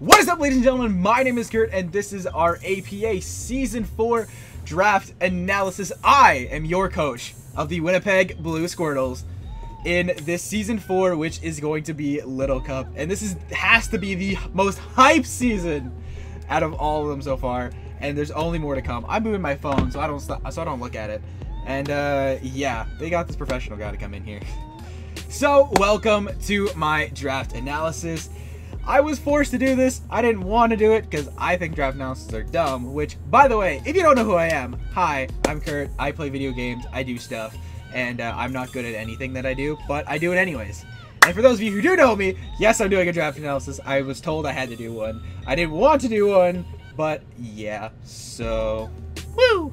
What is up, ladies and gentlemen? My name is Kurt, and this is our APA Season 4 Draft Analysis. I am your coach of the Winnipeg Blue Squirtles in this Season 4, which is going to be Little Cup. And this has to be the most hype season out of all of them so far. And there's only more to come. I'm moving my phone so I don't look at it. And yeah, they got this professional guy to come in here. So, welcome to my draft analysis. I was forced to do this. I didn't want to do it because I think draft analyses are dumb, which, by the way, if you don't know who I am, hi, I'm Kurt. I play video games, I do stuff, and I'm not good at anything that I do, but I do it anyways. And for those of you who do know me, yes, I'm doing a draft analysis. I was told I had to do one. I didn't want to do one, but yeah, so, woo!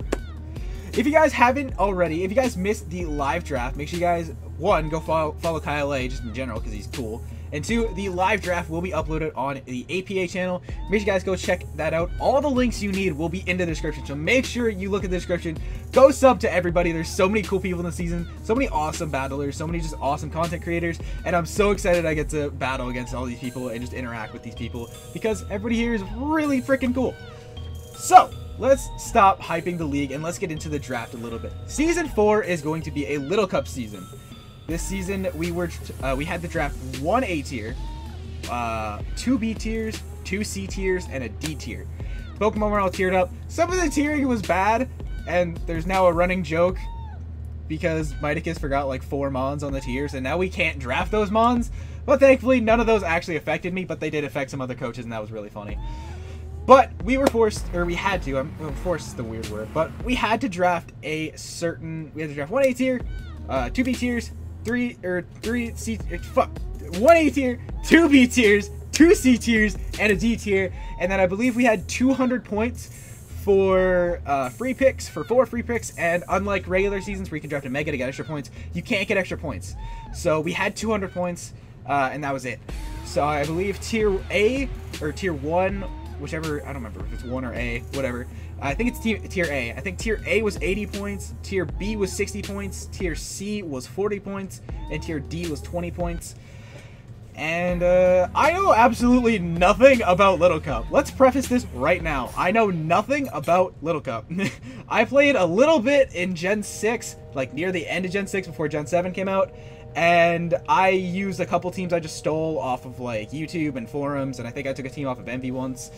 If you guys haven't already, if you guys missed the live draft, make sure you guys, one, go follow Kyleaye just in general because he's cool. And two, the live draft will be uploaded on the APA channel. Make sure you guys go check that out. All the links you need will be in the description. So make sure you look at the description. Go sub to everybody. There's so many cool people in the season. So many awesome battlers. So many just awesome content creators. And I'm so excited I get to battle against all these people and just interact with these people. Because everybody here is really freaking cool. So, let's stop hyping the league and let's get into the draft a little bit. Season 4 is going to be a Little Cup season. This season, we had the draft 1 A tier, 2 B tiers, 2 C tiers, and a D tier. Pokemon were all tiered up. Some of the tiering was bad, and there's now a running joke because Miticus forgot like 4 Mons on the tiers, and now we can't draft those Mons. But thankfully, none of those actually affected me, but they did affect some other coaches, and that was really funny. But we were forced, or we had to, forced is the weird word, but we had to draft we had to draft 1 A tier, 2 B tiers, 1 A tier, 2 B tiers, 2 C tiers, and a D tier. And then I believe we had 200 points for free picks, for 4 free picks. And unlike regular seasons where you can draft a mega to get extra points, you can't get extra points. So we had 200 points, and that was it. So I believe tier A, or tier 1, whichever, I don't remember if it's 1 or A, whatever. I think it's tier A. I think tier A was 80 points, tier B was 60 points, tier C was 40 points, and tier D was 20 points. And I know absolutely nothing about Little Cup. Let's preface this right now. I know nothing about Little Cup. I played a little bit in Gen 6, like near the end of Gen 6 before Gen 7 came out. And I used a couple teams I just stole off of like YouTube and forums, and I think I took a team off of Emvee once.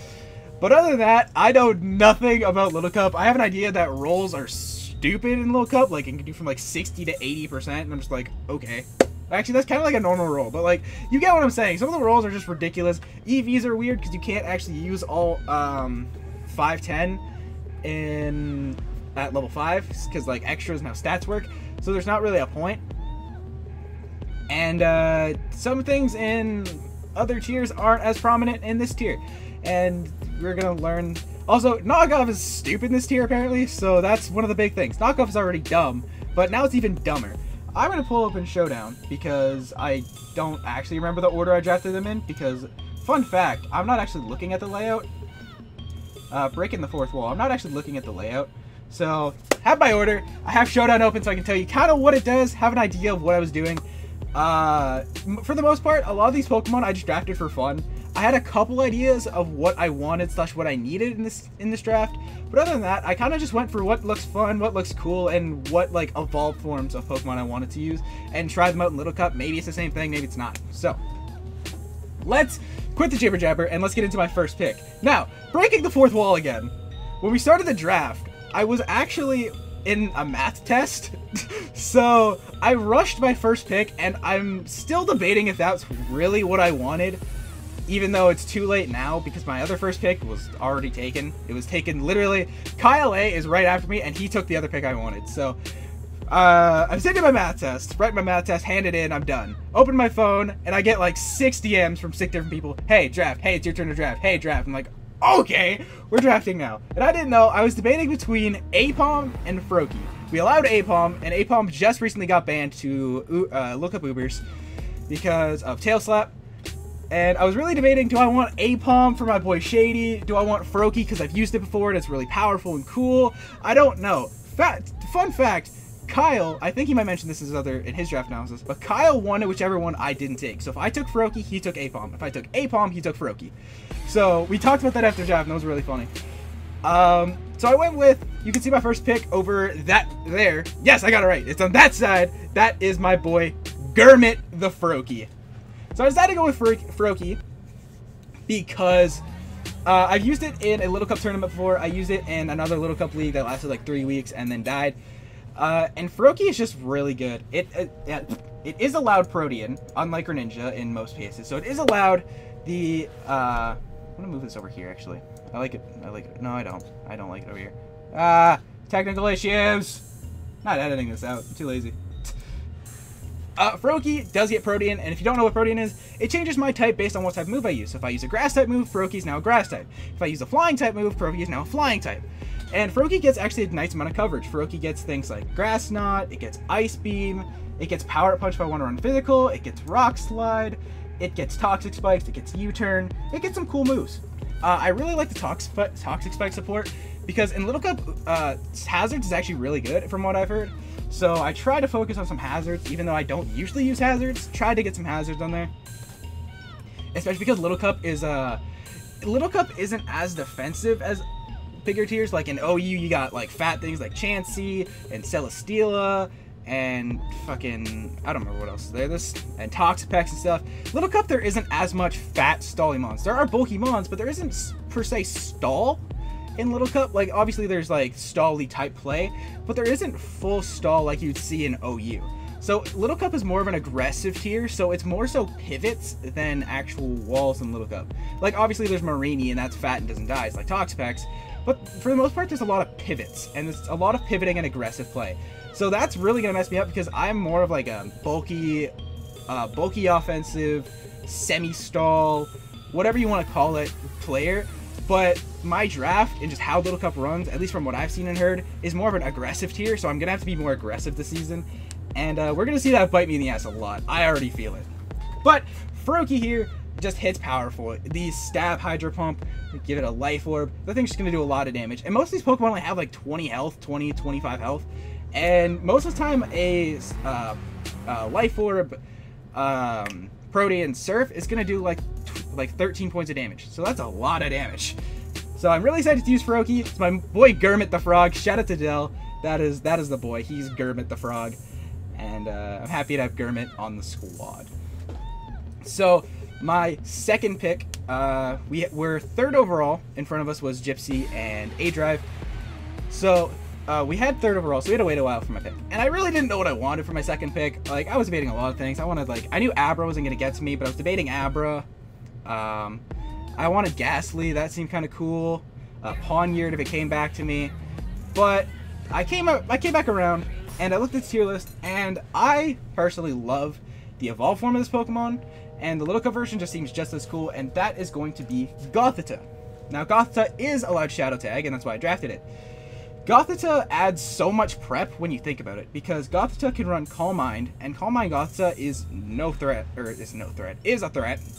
But other than that, I know nothing about Little Cup. I have an idea that rolls are stupid in Little Cup, like it can do from like 60 to 80%, and I'm just like, okay. Actually, that's kind of like a normal roll, but like, you get what I'm saying. Some of the rolls are just ridiculous. EVs are weird because you can't actually use all 510 at level 5, because like extras and how stats work, so there's not really a point. And some things in other tiers aren't as prominent in this tier. And we're gonna learn. Also, knockoff is stupid in this tier apparently, so that's one of the big things. Knockoff is already dumb, but now it's even dumber. I'm gonna pull open Showdown because I don't actually remember the order I drafted them in. Because, fun fact, I'm not actually looking at the layout. Breaking the fourth wall. I'm not actually looking at the layout. So, have my order. I have Showdown open so I can tell you kind of what it does, have an idea of what I was doing. For the most part, a lot of these Pokemon I just drafted for fun. I had a couple ideas of what I wanted / what I needed in this draft, but other than that, I kind of just went for what looks fun, what looks cool, and what like evolved forms of Pokemon I wanted to use, and try them out in Little Cup. Maybe it's the same thing, maybe it's not. So, let's quit the jibber jabber and let's get into my first pick. Now, breaking the fourth wall again. When we started the draft, I was actually in a math test, so I rushed my first pick, and I'm still debating if that's really what I wanted, even though it's too late now because my other first pick was already taken. It was taken literally. Kyleaye is right after me, and he took the other pick I wanted. So I'm sitting in my math test, write my math test, hand it in, I'm done. Open my phone, and I get like 6 DMs from 6 different people. Hey, draft. Hey, it's your turn to draft. Hey, draft. I'm like, okay, we're drafting now. And I didn't know, I was debating between Aipom and Froakie. We allowed Aipom, and Aipom just recently got banned to look up Ubers because of Tail Slap. And I was really debating, do I want Aipom for my boy Shady? Do I want Froakie because I've used it before and it's really powerful and cool? I don't know. Fun fact, Kyle, I think he might mention this in his draft analysis, but Kyle wanted whichever one I didn't take. So if I took Froakie, he took Aipom. If I took Aipom, he took Froakie. So we talked about that after draft, and that was really funny. So I went with, you can see my first pick over that there. Yes, I got it right. It's on that side. That is my boy, Gurmit the Froakie. So I decided to go with Froakie because I've used it in a Little Cup tournament before. I used it in another Little Cup league that lasted like 3 weeks and then died. And Froakie is just really good. It is allowed Protean, unlike Greninja in most cases. So it is allowed the, I'm going to move this over here actually. I like it. No, I don't. I don't like it over here. Technical issues. Not editing this out. I'm too lazy. Froakie does get Protean, and if you don't know what Protean is, it changes my type based on what type move I use. So if I use a grass type move, Froakie is now a grass type. If I use a flying type move, Froakie is now a flying type. And Froakie gets actually a nice amount of coverage. Froakie gets things like Grass Knot, it gets Ice Beam, it gets Power Up Punch if I want to run physical, it gets Rock Slide, it gets Toxic Spikes, it gets U-Turn, it gets some cool moves. I really like the Toxic Spike support because in Little Cup, Hazards is actually really good from what I've heard. So I try to focus on some Hazards, even though I don't usually use Hazards. Try to get some Hazards on there. Especially because Little Cup isn't as defensive as bigger tiers. Like in OU, you got like fat things like Chansey and Celesteela and fucking, I don't remember what else is there, and Toxapex and stuff. Little Cup, there isn't as much fat stally mons. There are bulky mons, but there isn't per se stall in Little Cup. Like obviously there's like stally type play, but there isn't full stall like you'd see in OU. So Little Cup is more of an aggressive tier, so it's more so pivots than actual walls in Little Cup. Like obviously there's Marini and that's fat and doesn't die, it's like Toxapex, but for the most part there's a lot of pivots, and there's a lot of pivoting and aggressive play. So that's really gonna mess me up because I'm more of like a bulky offensive, semi-stall, whatever you want to call it, player. But my draft and just how Little Cup runs, at least from what I've seen and heard, is more of an aggressive tier. So I'm gonna have to be more aggressive this season, and we're gonna see that bite me in the ass a lot. I already feel it. But Froakie here just hits powerful. The Stab Hydro Pump, give it a Life Orb. The thing's just gonna do a lot of damage. And most of these Pokemon only have like 20 health, 20, 25 health. And most of the time, a Life Orb, Protean Surf is gonna do like 13 points of damage. So that's a lot of damage. So I'm really excited to use Froakie. It's my boy Gurmit the Frog. Shout out to Dell. That is the boy. He's Gurmit the Frog, and I'm happy to have Gurmit on the squad. So my second pick, we're third overall. In front of us was Gypsy and aDrive. So we had third overall, so we had to wait a while for my pick. And I really didn't know what I wanted for my second pick. Like, I was debating a lot of things. I knew Abra wasn't going to get to me, but I was debating Abra. I wanted Ghastly. That seemed kind of cool. Pawniard if it came back to me. But I came back around, and I looked at the tier list, and I personally love the evolved form of this Pokemon, and the Little Cup version just seems just as cool, and that is going to be Gothita. Now, Gothita is allowed Shadow Tag, and that's why I drafted it. Gothita adds so much prep when you think about it, because Gothita can run Calm Mind, and Calm Mind Gothita is a threat.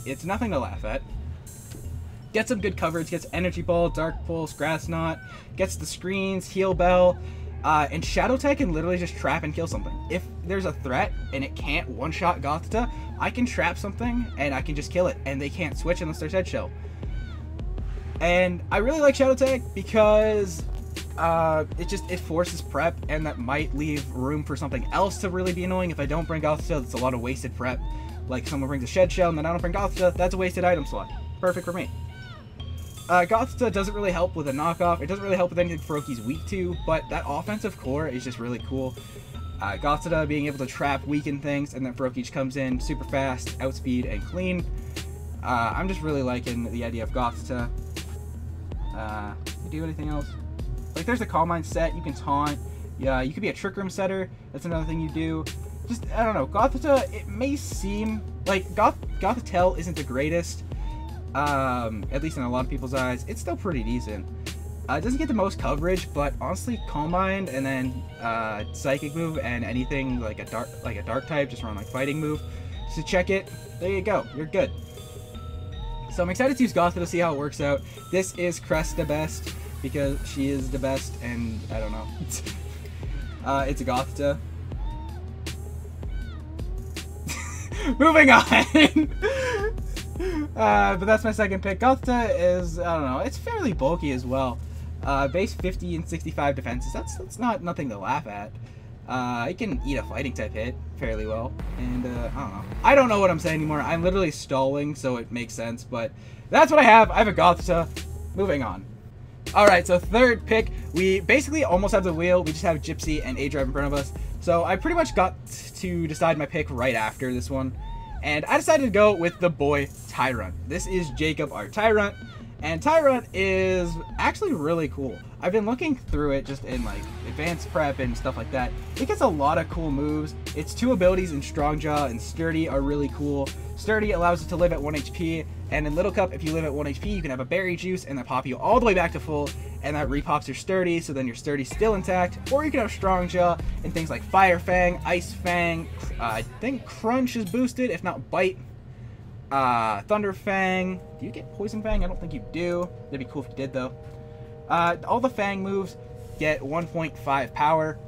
It's nothing to laugh at. Gets some good coverage, gets Energy Ball, Dark Pulse, Grass Knot, gets the screens, Heal Bell, and Shadow Tag can literally just trap and kill something. If there's a threat and it can't one-shot Gothita, I can trap something and I can just kill it, and they can't switch unless there's Head Shell. And I really like Shadow Tag because it forces prep, and that might leave room for something else to really be annoying. If I don't bring Gothita, it's a lot of wasted prep. Like someone brings a Shed Shell and then I don't bring Gothita, that's a wasted item slot. Perfect for me. Gothita doesn't really help with a knockoff. It doesn't really help with anything Froakie's weak to, but that offensive core is just really cool. Gothita being able to trap, weaken things, and then Froakie comes in super fast, outspeed, and clean. I'm just really liking the idea of Gothita. You do anything else? Like, there's a Calm Mind set, you can taunt. Yeah, you could be a Trick Room setter. That's another thing you do. Just, I don't know. Gothita, it may seem like Gothitelle isn't the greatest. At least in a lot of people's eyes. It's still pretty decent. It doesn't get the most coverage, but honestly, Calm Mind and then Psychic move and anything like a dark type, just run like Fighting move. Just to check it, there you go. You're good. So I'm excited to use Gothita to see how it works out. This is Crest the best, because she is the best, and I don't know. It's a Gothita. Moving on. But that's my second pick. Gothita is, I don't know, it's fairly bulky as well. Base 50 and 65 defenses. That's not nothing to laugh at. It can eat a fighting type hit fairly well. And I don't know. I don't know what I'm saying anymore. I'm literally stalling, so it makes sense. But that's what I have. I have a Gothita. Moving on. Alright, so third pick. We basically almost have the wheel. We just have Gypsy and aDrive in front of us. So I pretty much got to decide my pick right after this one. And I decided to go with the boy Tyrunt. This is Jacob, our Tyrunt. And Tyrunt is actually really cool. I've been looking through it just in like advanced prep and stuff like that. It gets a lot of cool moves. Its two abilities in Strong Jaw and Sturdy are really cool. Sturdy allows it to live at 1 HP, and in Little Cup, if you live at 1 HP, you can have a Berry Juice and that pop you all the way back to full, and that repops your Sturdy, so then your Sturdy's still intact. Or you can have Strong Jaw and things like Fire Fang, Ice Fang, I think Crunch is boosted, if not Bite. Thunder Fang. Do you get Poison Fang? I don't think you do. That'd be cool if you did, though. All the Fang moves get 1.5 power.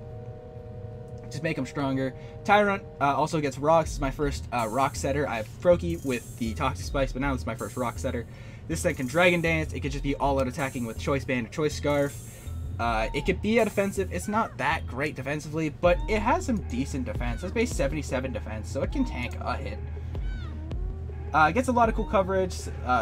Just make them stronger. Tyrunt also gets rocks. This is my first rock setter. I have Froakie with the Toxic Spikes, but now this is my first rock setter. This thing can Dragon Dance. It could just be all out attacking with Choice Band or Choice Scarf. It could be a defensive. It's not that great defensively, but it has some decent defense. It's base 77 defense, so it can tank a hit. Gets a lot of cool coverage,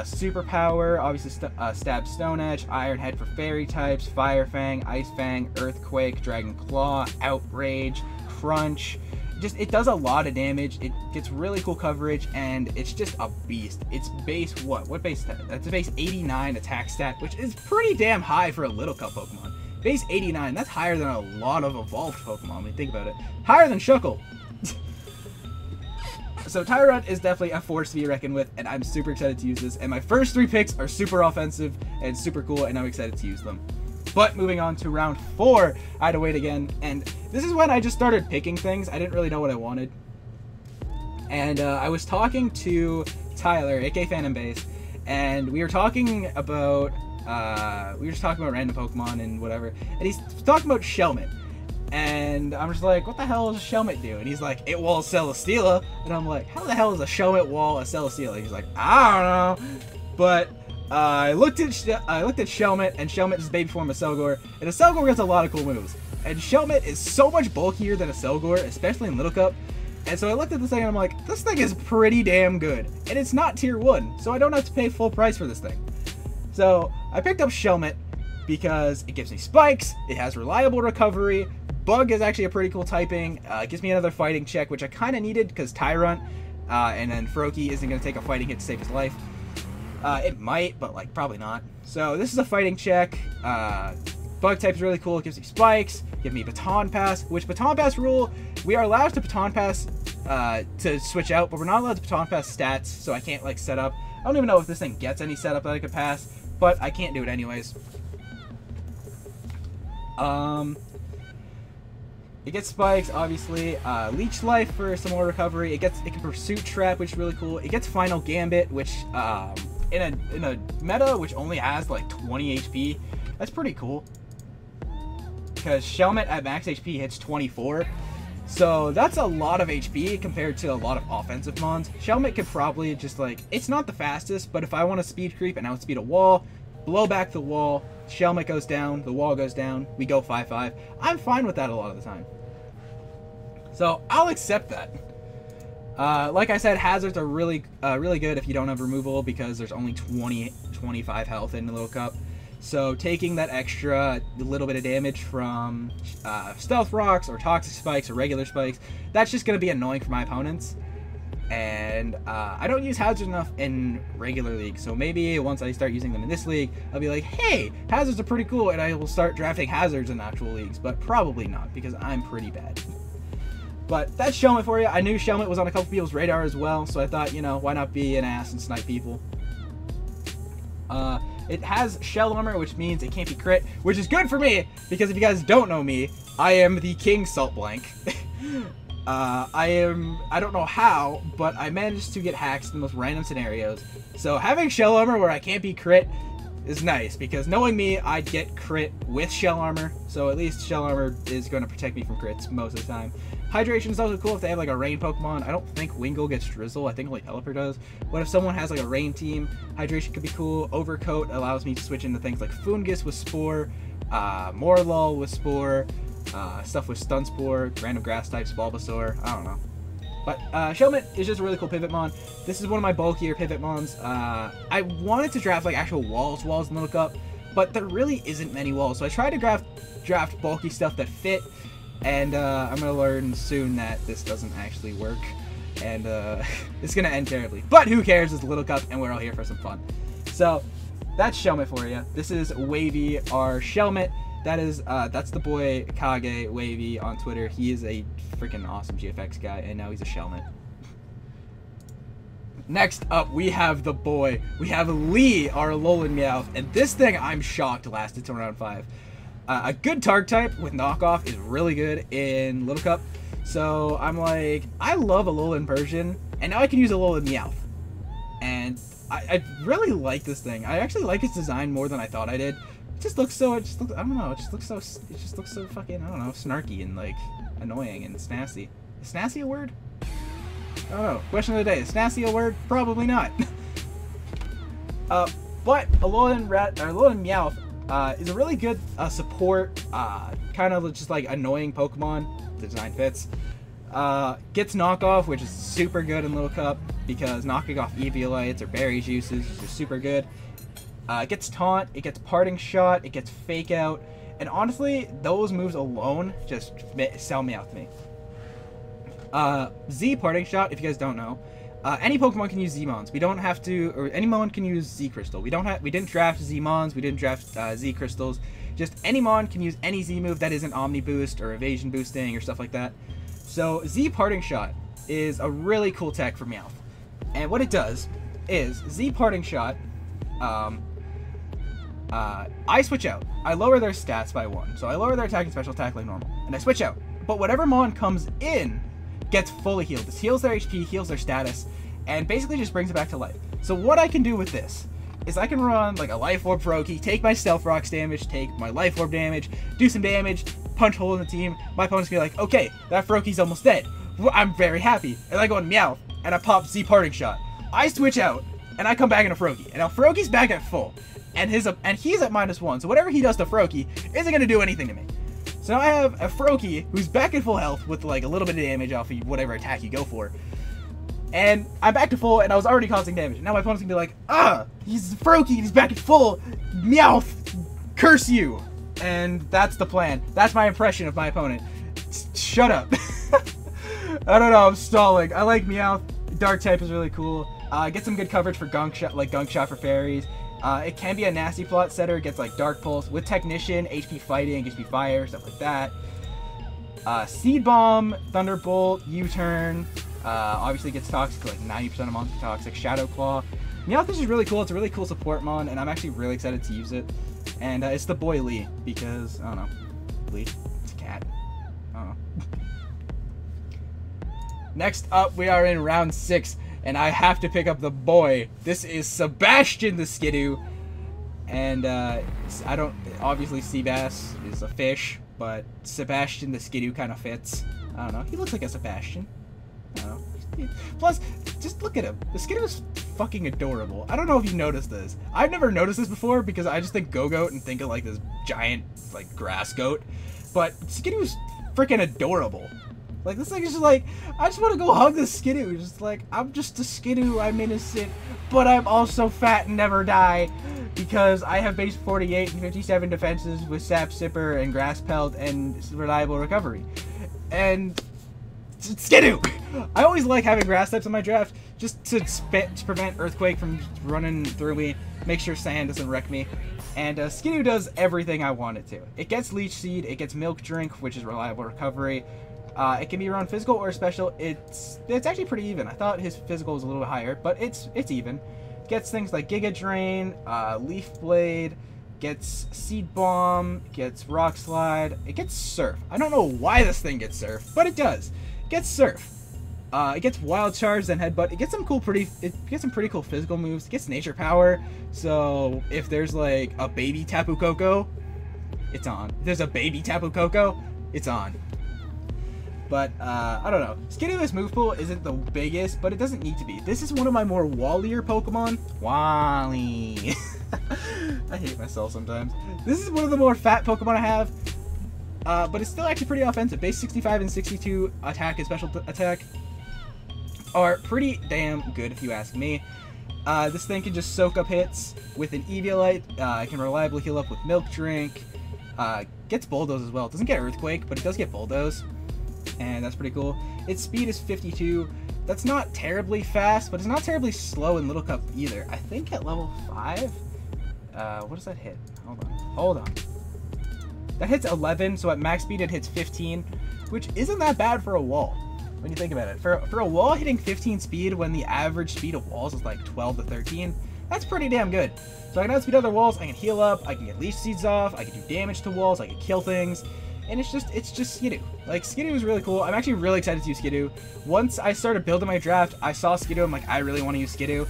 super power, obviously stab Stone Edge, Iron Head for fairy types, Fire Fang, Ice Fang, Earthquake, Dragon Claw, Outrage, Crunch. Just, it does a lot of damage. It gets really cool coverage, and it's just a beast. It's base what? What base stat? That's a base 89 attack stat, which is pretty damn high for a Little Cup Pokemon. Base 89, that's higher than a lot of evolved Pokemon when you think about it. Higher than Shuckle. So Tyrunt is definitely a force to be reckoned with, and I'm super excited to use this. And my first three picks are super offensive and super cool, and I'm excited to use them. But moving on to round 4, I had to wait again, and this is when I just started picking things. I didn't really know what I wanted. And I was talking to Tyler, aka Phantom Base, and we were talking about random Pokemon and whatever, and he's talking about Shelmet. And I'm just like, what the hell does a Shelmet do? And he's like, it walls Celesteela. And I'm like, how the hell is a Shelmet wall a Celesteela? He's like, I don't know. But I looked at Shelmet, and Shelmet is the baby form of Selgor. And a Selgor gets a lot of cool moves. And Shelmet is so much bulkier than a Selgor, especially in Little Cup. And so I looked at this thing and I'm like, this thing is pretty damn good. And it's not tier 1, so I don't have to pay full price for this thing. So I picked up Shelmet because it gives me spikes, it has reliable recovery, Bug is actually a pretty cool typing. It gives me another fighting check, which I kind of needed because Tyrunt and then Froakie isn't going to take a fighting hit to save his life. It might, but like probably not. So this is a fighting check. Bug type is really cool. It gives me spikes, give me Baton Pass, which Baton Pass rule, we are allowed to Baton Pass to switch out, but we're not allowed to Baton Pass stats, so I can't like set up. I don't even know if this thing gets any setup that I could pass, but I can't do it anyways. It gets spikes, obviously. Leech Life for some more recovery. It can Pursuit Trap, which is really cool. It gets Final Gambit, which in a meta which only has like 20 HP, that's pretty cool. Because Shelmet at max HP hits 24, so that's a lot of HP compared to a lot of offensive mons. Shelmet could probably just like, it's not the fastest, but if I want to speed creep and outspeed a wall, blow back the wall, Shelmet goes down, the wall goes down, we go 5-5. I'm fine with that a lot of the time. So I'll accept that. Like I said, hazards are really good if you don't have removal because there's only 25 health in the Little Cup. So taking that extra little bit of damage from Stealth Rocks or Toxic Spikes or regular Spikes, that's just going to be annoying for my opponents. And I don't use hazards enough in regular league, so maybe once I start using them in this league, I'll be like, hey, hazards are pretty cool, and I will start drafting hazards in actual leagues, but probably not, because I'm pretty bad. But that's Shelmet for you. I knew Shelmet was on a couple people's radar as well, so I thought, you know, why not be an ass and snipe people. It has Shell Armor, which means it can't be crit, which is good for me, because if you guys don't know me, I am the King Salt Blank. I don't know how, but I managed to get hacks in the most random scenarios. So having Shell Armor where I can't be crit is nice because knowing me, I'd get crit with Shell Armor, so at least Shell Armor is going to protect me from crits most of the time. Hydration is also cool if they have like a rain Pokemon. I don't think Wingull gets Drizzle, I think only Pelipper does. But if someone has like a rain team, Hydration could be cool. Overcoat allows me to switch into things like Foongus with Spore, Morlul with Spore, stuff with Stun Spore, random grass types, Bulbasaur, I don't know. But Shelmet is just a really cool pivot mon. This is one of my bulkier pivot mons. I wanted to draft like actual walls in Little Cup, but there really isn't many walls. So I tried to draft bulky stuff that fit, and I'm going to learn soon that this doesn't actually work. And it's going to end terribly. But who cares, it's Little Cup, and we're all here for some fun. So that's Shelmet for you. This is Wavy, our Shelmet. That's the boy Kage Wavy on Twitter. He is a freaking awesome GFX guy, and now he's a Shelmet. Next up, we have the boy. We have Lee, our Alolan Meowth, and this thing I'm shocked lasted to round 5. A good Targ type with knockoff is really good in Little Cup. So I'm like, I love Alolan Persian, and now I can use Alolan Meowth. And I really like this thing. I actually like its design more than I thought I did. It just looks so, I don't know, it just looks so fucking, I don't know, snarky and like annoying and snazzy. Is snazzy a word? I don't know. Question of the day, is snazzy a word? Probably not. But Alolan Meowth is a really good support, kind of just like annoying Pokemon. The design fits. Gets knockoff, which is super good in Little Cup because knocking off Eviolites or Berry Juices is just super good. It gets Taunt, it gets Parting Shot, it gets Fake Out, and honestly, those moves alone just sell me out to me. Z Parting Shot, if you guys don't know, any Pokemon can use Z-Mons. We don't have to, or any Mon can use Z-Crystal. We didn't draft Z-Mons, we didn't draft Z-Crystals. Just any Mon can use any Z move that isn't Omni Boost or Evasion Boosting or stuff like that. So Z Parting Shot is a really cool tech for Meowth. And what it does is Z Parting Shot, I switch out. I lower their stats by 1. So I lower their attack and special attack like normal. And I switch out. But whatever Mon comes in gets fully healed. This heals their HP, heals their status, and basically just brings it back to life. So what I can do with this is I can run like a Life Orb Froakie, take my Stealth Rocks damage, take my Life Orb damage, do some damage, punch hole in the team. My opponent's gonna be like, okay, that Froakie's almost dead. I'm very happy. And I go on Meowth, and I pop Z Parting Shot. I switch out, and I come back in a Froakie. And now Froakie's back at full. And he's at -1, so whatever he does to Froakie isn't going to do anything to me. So now I have a Froakie who's back at full health with like a little bit of damage off of whatever attack you go for. And I'm back to full, and I was already causing damage. Now my opponent's going to be like, he's Froakie, he's back at full. Meowth, curse you. And that's the plan. That's my impression of my opponent. Shut up. I don't know, I'm stalling. I like Meowth. Dark type is really cool. Get some good coverage for Gunk Shot for fairies. It can be a nasty plot setter. It gets like Dark Pulse with Technician, HP Fighting, HP Fire, stuff like that. Seed Bomb, Thunderbolt, U-Turn. Obviously gets Toxic, like 90% of monsters Toxic. Shadow Claw. Meowth is just really cool. It's a really cool support mon, and I'm actually really excited to use it. And it's the boy Lee, because, I don't know, Lee, it's a cat. I don't know. Next up, we are in round 6. And I have to pick up the boy. This is Sebastian the Skidoo. And obviously Seabass is a fish, but Sebastian the Skidoo kind of fits. I don't know, he looks like a Sebastian. I don't know. Plus, just look at him. The Skidoo is fucking adorable. I don't know if you noticed this. I've never noticed this before because I just think Go-Goat and think of like this giant like grass goat. But Skidoo's freaking adorable. Like, this thing is just like, I just want to go hug the Skidoo. Just like, I'm just a Skidoo, I'm innocent, but I'm also fat and never die. Because I have base 48 and 57 defenses with Sap Sipper and Grass Pelt and reliable recovery. And Skidoo! I always like having grass types in my draft just to prevent Earthquake from running through me, make sure sand doesn't wreck me. And Skidoo does everything I want it to. It gets Leech Seed, it gets Milk Drink, which is reliable recovery. It can be run physical or special. It's actually pretty even. I thought his physical was a little bit higher, but it's even. Gets things like Giga Drain, Leaf Blade, gets Seed Bomb, gets Rock Slide. It gets Surf. I don't know why this thing gets Surf, but it does. It gets Surf. It gets Wild Charge, then Headbutt. It gets some pretty cool physical moves. It gets Nature Power, so if there's like a baby Tapu Koko, it's on. If there's a baby Tapu Koko, it's on. But, I don't know. Skiddoo's move pool isn't the biggest, but it doesn't need to be. This is one of my more wallier Pokemon. Wally. I hate myself sometimes. This is one of the more fat Pokemon I have, but it's still actually pretty offensive. Base 65 and 62 attack and special attack are pretty damn good if you ask me. This thing can just soak up hits with an Eviolite. It can reliably heal up with Milk Drink. Gets Bulldoze as well. It doesn't get Earthquake, but it does get Bulldoze. And that's pretty cool. Its speed is 52. That's not terribly fast, but it's not terribly slow in Little Cup either. I think at level 5, what does that hit? Hold on. That hits 11, so at max speed it hits 15, which isn't that bad for a wall, when you think about it. For a wall hitting 15 speed when the average speed of walls is like 12 to 13, that's pretty damn good. So I can outspeed other walls, I can heal up, I can get Leech Seeds off, I can do damage to walls, I can kill things. And it's just Skidoo. Like, Skidoo is really cool. I'm actually really excited to use Skidoo. Once I started building my draft, I saw Skidoo. I'm like, I really want to use Skidoo.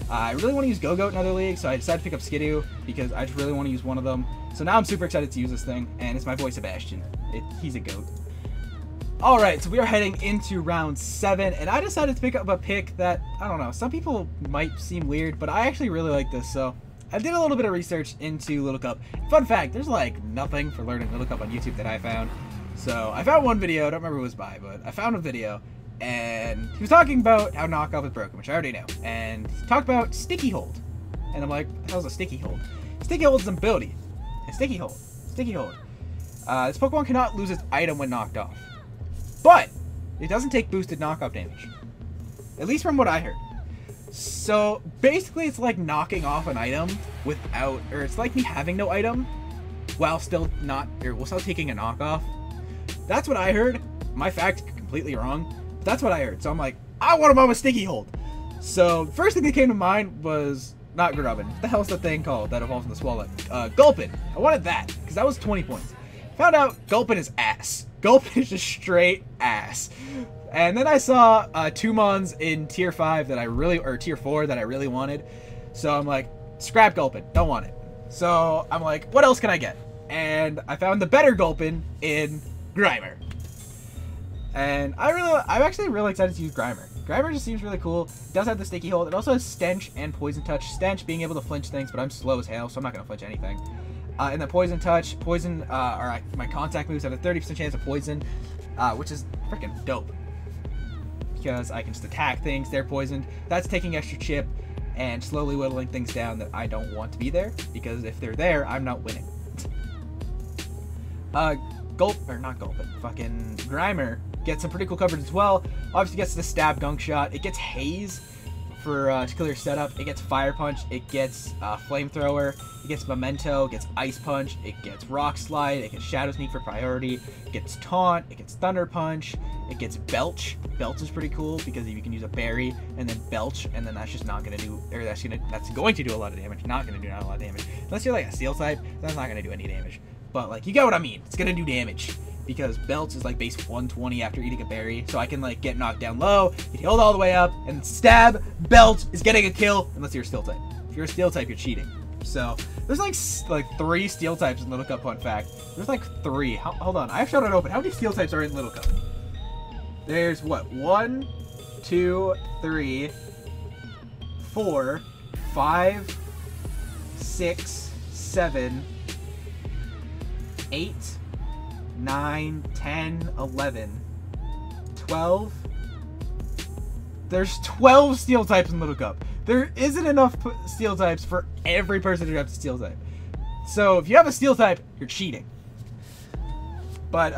I really want to use Go-Goat in other leagues, so I decided to pick up Skidoo because I just really want to use one of them. So now I'm super excited to use this thing, and it's my boy Sebastian. He's a goat. Alright, so we are heading into round 7, and I decided to pick up a pick that, I don't know, some people might seem weird, but I actually really like this, so I did a little bit of research into Little Cup. Fun fact, there's like nothing for learning Little Cup on YouTube that I found. So I found one video, I don't remember who it was by, but I found a video, and he was talking about how knockoff is broken, which I already know. And he talked about Sticky Hold. And I'm like, what the hell's a Sticky Hold? Sticky Hold is an ability. A Sticky Hold. Sticky Hold. This Pokemon cannot lose its item when knocked off. But it doesn't take boosted knockoff damage. At least from what I heard. So basically it's like knocking off an item without, or it's like me having no item while still taking a knockoff. That's what I heard. My fact completely wrong. That's what I heard. So I'm like, I want to bomb a Sticky Hold. So first thing that came to mind was not Grubbin. What the hell's the thing called that evolves into Swallow? Gulpin. I wanted that because that was 20 points. Found out Gulpin is ass. Gulpin is just straight ass. And then I saw 2 Mons in tier 5 that I really, or tier 4 that I really wanted. So I'm like, scrap Gulpin, don't want it. So I'm like, what else can I get? And I found the better Gulpin in Grimer. And I'm actually really excited to use Grimer. Grimer just seems really cool. It does have the Sticky Hold. It also has Stench and Poison Touch. Stench being able to flinch things, but I'm slow as hell, so I'm not going to flinch anything. And then Poison Touch. Poison, my contact moves have a 30% chance of poison, which is freaking dope. Because I can just attack things, they're poisoned. That's taking extra chip and slowly whittling things down that I don't want to be there. Because if they're there, I'm not winning. Fucking Grimer gets some pretty cool coverage as well. Obviously gets the Stab Gunk Shot. It gets Haze for to clear setup. It gets Fire Punch. It gets Flamethrower. It gets Memento. It gets Ice Punch. It gets Rock Slide. It gets Shadow Sneak for priority. It gets Taunt. It gets Thunder Punch. It gets Belch. Belch is pretty cool because you can use a berry and then Belch, and then that's just not gonna do, or that's going to do a lot of damage. Not a lot of damage unless you're like a Steel type. That's not gonna do any damage. But like, you get what I mean. It's gonna do damage because Belch is like base 120 after eating a berry, so I can like get knocked down low, get healed all the way up, and Stab Belch is getting a kill unless you're a Steel type. If you're a Steel type, you're cheating. So there's like 3 Steel types in Little Cup. Fun fact. There's like 3. Hold on, I have Showdown open. How many Steel types are in Little Cup? There's what? 1, 2, 3, 4, 5, 6, 7, 8, 9, 10, 11, 12. There's 12 Steel types in Little Cup. There isn't enough Steel types for every person who has a Steel type. So if you have a Steel type, you're cheating. But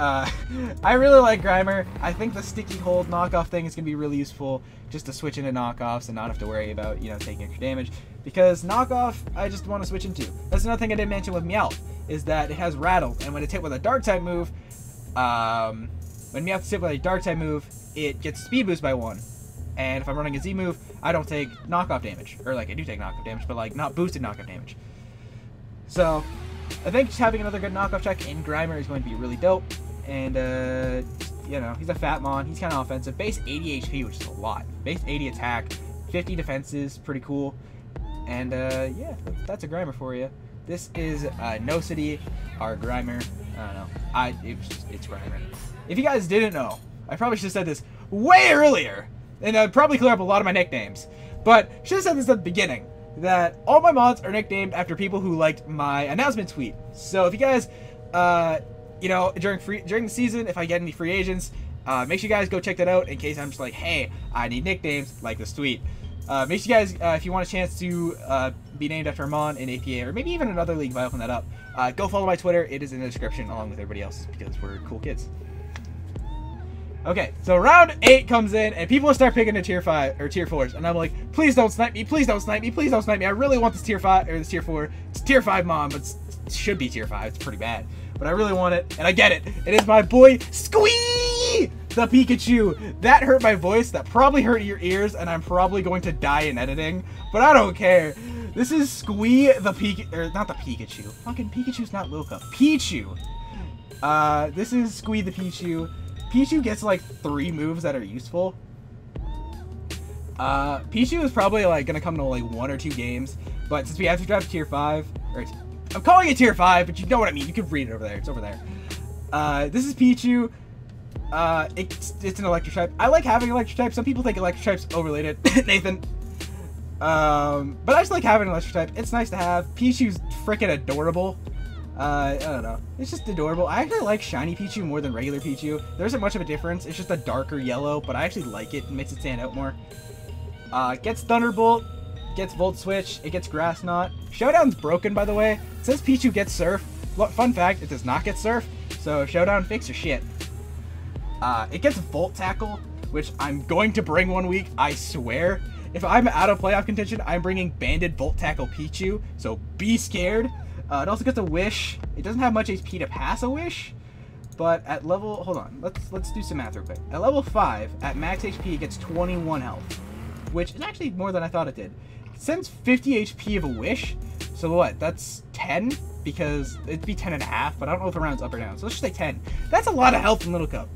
I really like Grimer. I think the Sticky Hold knockoff thing is going to be really useful just to switch into knockoffs and not have to worry about, taking extra damage. Because knockoff, I just want to switch into. That's another thing I didn't mention with Meowth, is that it has Rattle. And when it's hit with a Dark type move, when Meowth is hit with a Dark type move, it gets Speed Boost by 1. And if I'm running a Z move, I don't take knockoff damage. Or like, I do take knockoff damage, but like not boosted knockoff damage. So I think just having another good knockoff check in Grimer is going to be really dope. And you know, he's a fat mon. He's kind of offensive. Base 80 HP, which is a lot. Base 80 attack, 50 defenses, pretty cool. And yeah, that's a Grimer for you. This is No City, our Grimer. I don't know. It's Grimer. If you guys didn't know, I probably should have said this way earlier, and I'd probably clear up a lot of my nicknames. But should have said this at the beginning, that all my mods are nicknamed after people who liked my announcement tweet. So if you guys, you know, during the season, if I get any free agents, make sure you guys go check that out in case I'm just like, hey, I need nicknames like this tweet. Make sure you guys, if you want a chance to be named after a mon in APA, or maybe even another league if I open that up, go follow my Twitter. It is in the description along with everybody else's because we're cool kids. Okay, so round 8 comes in, and people start picking the tier 5 or tier 4s, and I'm like, please don't snipe me, please don't snipe me, please don't snipe me. I really want this tier 5 or this tier 4. It's tier 5 mon, but it should be tier 5. It's pretty bad, but I really want it, and I get it. It is my boy Squee the Pikachu. That hurt my voice. That probably hurt your ears, and I'm probably going to die in editing, but I don't care. This is Squee the not the Pikachu. Fucking Pikachu's not Loka. Pichu. This is Squee the Pichu. Pichu gets like 3 moves that are useful. Pichu is probably like gonna come to like 1 or 2 games, but since we have to draft tier 5, or I'm calling it tier 5, but you know what I mean. You can read it over there. It's over there. This is Pichu. It's an electric type. I like having electric type. Some people think electric type's overrated. Nathan. But I just like having an electric type. It's nice to have. Pichu's freaking adorable. I don't know. It's just adorable. I actually like shiny Pichu more than regular Pichu. There isn't much of a difference. It's just a darker yellow, but I actually like it. It makes it stand out more. Gets Thunderbolt. Gets Volt Switch. It gets Grass Knot. Showdown's broken, by the way. It says Pichu gets Surf. Fun fact, it does not get Surf. So Showdown, fix your shit. It gets Volt Tackle, which I'm going to bring one week, I swear. If I'm out of playoff contention, I'm bringing Banded Volt Tackle Pichu, so be scared. It also gets a Wish. It doesn't have much HP to pass a Wish, but at level, hold on, let's do some math real quick. At level 5, at max HP, it gets 21 health, which is actually more than I thought it did. It sends 50 HP of a Wish, so what, that's 10? Because it'd be 10 and a half, but I don't know if it rounds up or down, so let's just say 10. That's a lot of health in Little Cup.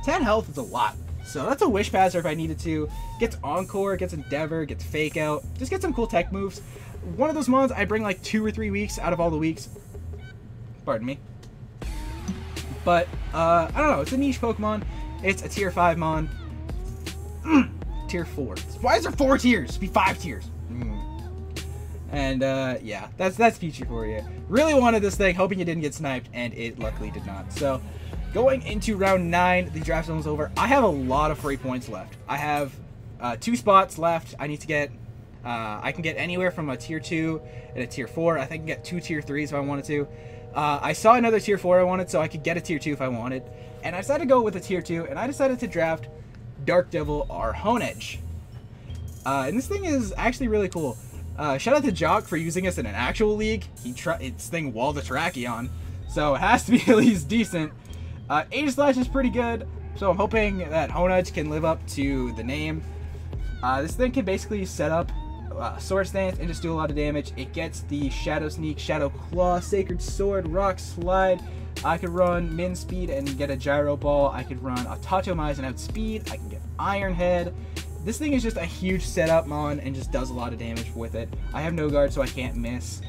10 health is a lot. So that's a Wish Passer if I needed to. Gets Encore, gets Endeavor, gets Fake Out. Just get some cool tech moves. One of those mons I bring like 2 or 3 weeks out of all the weeks. Pardon me. But, I don't know. It's a niche Pokemon. It's a tier 5 mon. Tier 4. Why is there 4 tiers? It should be 5 tiers. And, yeah. That's Pichu for you. Really wanted this thing, hoping it didn't get sniped, and it luckily did not. So, going into round 9, the draft zone is over. I have a lot of free points left. I have 2 spots left. I need to get, I can get anywhere from a tier 2 and a tier 4. I think I can get 2 tier 3s if I wanted to. I saw another tier 4 I wanted, so I could get a tier 2 if I wanted. And I decided to go with a tier 2, and I decided to draft Dark Devil R Honedge. And this thing is actually really cool. Shout out to Jock for using us in an actual league. It's thing walled the Terrakion, so it has to be at least decent. aDrive is pretty good, so I'm hoping that Honedge can live up to the name. This thing can basically set up Sword Stance and just do a lot of damage. It gets the Shadow Sneak, Shadow Claw, Sacred Sword, Rock Slide. I could run Min Speed and get a Gyro Ball. I could run a Tatomize and outspeed. I can get Iron Head. This thing is just a huge setup mon and just does a lot of damage with it. I have no guard, so I can't miss.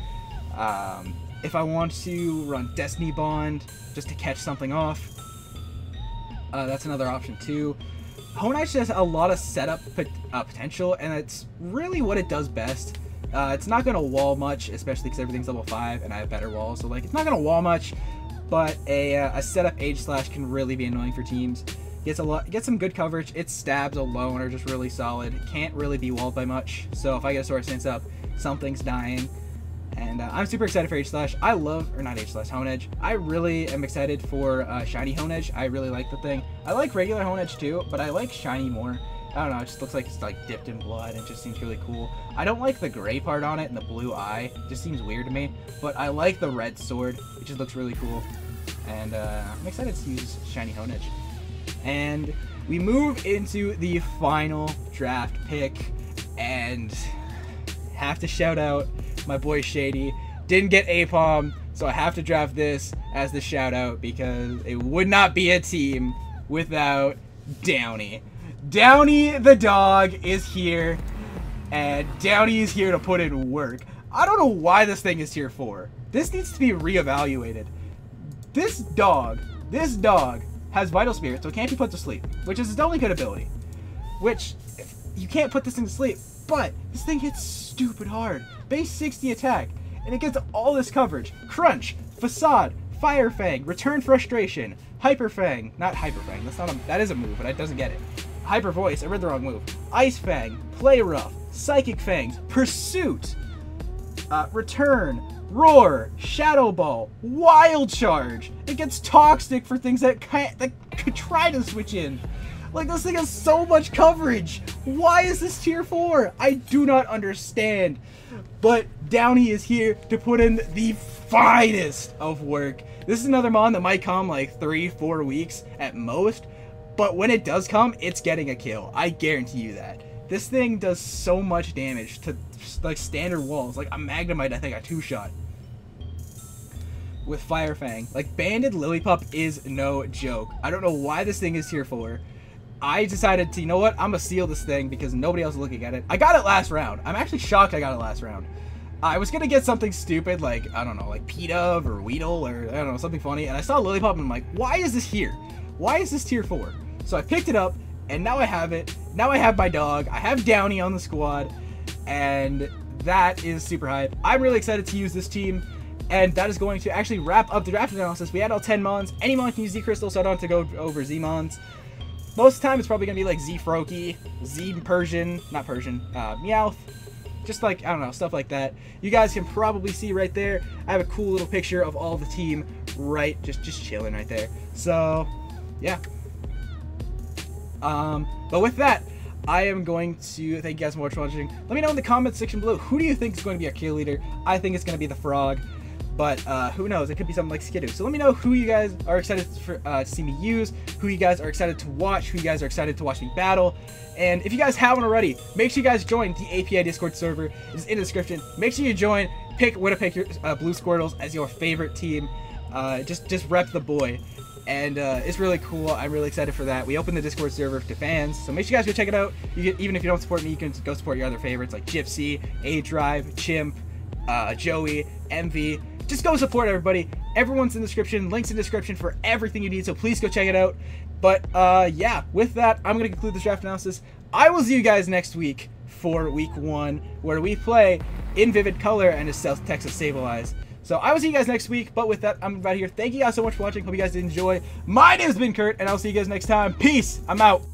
If I want to run Destiny Bond just to catch something off, that's another option too. Honedge has a lot of setup potential, and it's really what it does best. It's not going to wall much, especially because everything's level 5 and I have better walls, so like it's not going to wall much, but a setup aDrive can really be annoying for teams. Gets some good coverage. Its stabs alone are just really solid. Can't really be walled by much, so if I get a Sword Stance up, something's dying. And I'm super excited for H/. I love, or not H/, Honedge. I really am excited for Shiny Honedge. I really like the thing. I like regular Honedge too, but I like Shiny more. I don't know, it just looks like it's like dipped in blood. It just seems really cool. I don't like the gray part on it and the blue eye. It just seems weird to me. But I like the red sword. It just looks really cool. And I'm excited to use Shiny Honedge. And we move into the final draft pick, and have to shout out my boy Shady. Didn't get Apom, so I have to draft this as the shout out because it would not be a team without Downy. Downy the dog is here, and Downy is here to put in work. I don't know why this thing is tier 4. This needs to be reevaluated. This dog has Vital Spirit, so it can't be put to sleep, which is its only good ability. Which, you can't put this thing to sleep, but this thing hits stupid hard. Base 60 attack, and it gets all this coverage. Crunch, Facade, Fire Fang, Return Frustration, Hyper Fang, not Hyper Fang, that is a move, but it doesn't get it. Hyper Voice, I read the wrong move. Ice Fang, Play Rough, Psychic Fangs, Pursuit, Return, Roar, Shadow Ball, Wild Charge. It gets Toxic for things that could try to switch in. Like, this thing has so much coverage. Why is this tier 4? I do not understand. But Downy is here to put in the finest of work. This is another mon that might come like 3-4 weeks at most. But when it does come, it's getting a kill. I guarantee you that. This thing does so much damage to like standard walls. Like a Magnemite, I think, a 2-shot. With Fire Fang. Like, Banded Lillipup is no joke. I don't know why this thing is tier 4. I decided to, you know what, I'm gonna steal this thing because nobody else is looking at it. I got it last round. I'm actually shocked I got it last round. I was gonna get something stupid like, I don't know, like P-Dove or Weedle or, I don't know, something funny. And I saw Lillipup and I'm like, why is this here? Why is this tier 4? So I picked it up and now I have it. Now I have my dog. I have Downy on the squad. And that is super hype. I'm really excited to use this team. And that is going to actually wrap up the draft analysis. We had all 10 mons. Any mon can use Z Crystal, so I don't have to go over Z mons. Most of the time, it's probably going to be like Z Froakie, Z Persian, not Persian, Meowth. Just like, I don't know, stuff like that. You guys can probably see right there. I have a cool little picture of all the team right, just chilling right there. So, yeah. But with that, I am going to thank you guys so much for watching. Let me know in the comments section below, who do you think is going to be our kill leader? I think it's going to be the Frog. But who knows? It could be something like Skidoo. So let me know who you guys are excited to see me use, who you guys are excited to watch, who you guys are excited to watch me battle. And if you guys haven't already, make sure you guys join the API Discord server. It's in the description. Make sure you join. Pick Winnipeg Blue Squirtles as your favorite team. Just rep the boy. And it's really cool. I'm really excited for that. We opened the Discord server to fans, so make sure you guys go check it out. Even if you don't support me, you can go support your other favorites like Gypsy, aDrive, Chimp, Joey, Emvee. Just go support everybody. Everyone's in the description. Links in the description for everything you need, so please go check it out. But, yeah, with that, I'm going to conclude this draft analysis. I will see you guys next week for week 1, where we play in Vivid Color and his South Texas Stabilize. So I will see you guys next week, but with that, I'm out of here. Thank you guys so much for watching. Hope you guys did enjoy. My name has been Kurt, and I'll see you guys next time. Peace. I'm out.